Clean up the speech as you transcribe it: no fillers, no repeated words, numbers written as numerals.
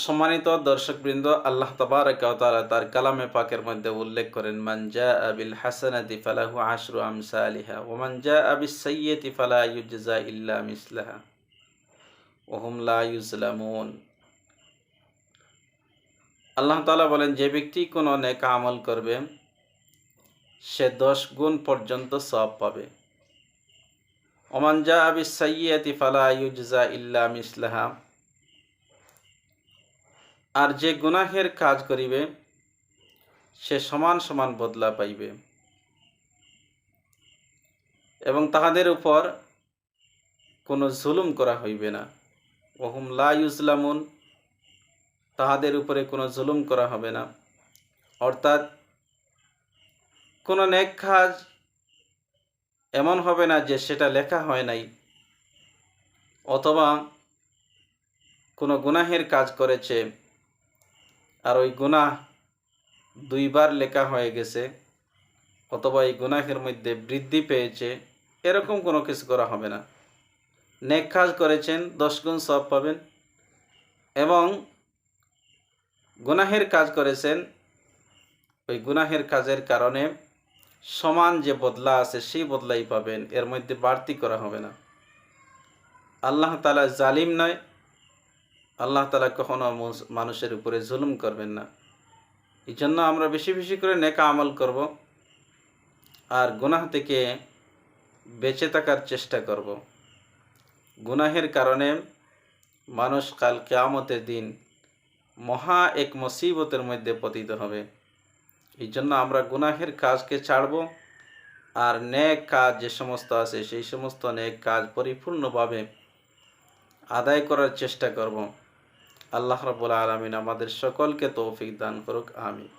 সম্মানিত দর্শকবৃন্দ, আল্লাহ তাবারক ওয়া তাআলা তার কালামে পাকের মধ্যে উল্লেখ করেন, মান জাআ বিল হাসানাতি ফালাহু আশরু আমসালিহা ওয়া মান জাআ বিস সাইয়্যিআতি ফালা ইউজজা ইল্লা মিসলাহা ওয়া হুম লা ইউজলামুন। আল্লাহ তাআলা বলেন, যে ব্যক্তি কোনো নেক আমল করবে সে 10 গুণ পর্যন্ত সওয়াব পাবে। ওয়া মান জাআ বিস সাইয়্যিআতি ফালা ইউজজা ইল্লা মিসলাহা, আর যে গুনাহের কাজ করিবে সে সমান সমান বদলা পাইবে এবং তাহাদের উপর কোনো জুলুম করা হইবে না। ওহুম লা ইউজলামুন, তাহাদের উপরে কোনো জুলুম করা হবে না। অর্থাৎ কোনো নেক কাজ এমন হবে না যে সেটা লেখা হয় নাই, অথবা কোনো গুনাহের কাজ করেছে আর ওই গুনাহ 2 বার লেখা হয়ে গেছে, অথবা এই গুনাহের মধ্যে বৃদ্ধি পেয়েছে, এরকম কোনো কিছু করা হবে না। নেক কাজ করেছেন 10 গুণ সওয়াব পাবেন, এবং গুনাহের কাজ করেছেন ওই গুনাহের কাজের কারণে সমান যে বদলা আছে সেই বদলাই পাবেন, এর মধ্যে বাড়তি করা হবে না। আল্লাহ তাআলা জালিম নয়, আল্লাহ তাআলা কখনো মানুষের উপরে জুলুম করবেন না। এই জন্য আমরা বেশি বেশি করে নেক আমল করব আর গুনাহ থেকে বেঁচে থাকার চেষ্টা করব। গুনাহের কারণে মানুষ কাল কিয়ামতের দিন মহা এক মুসিবতের মধ্যে পতিত হবে। এই জন্য আমরা গুনাহের কাজকে ছাড়ব আর নেক কাজ যে সমস্ত আছে সেই সমস্ত নেক কাজ পরিপূর্ণভাবে আদায় করার চেষ্টা করব। আল্লাহ রাব্বুল আলামিন আমাদের সকলকে তৌফিক দান করুক। আমিন।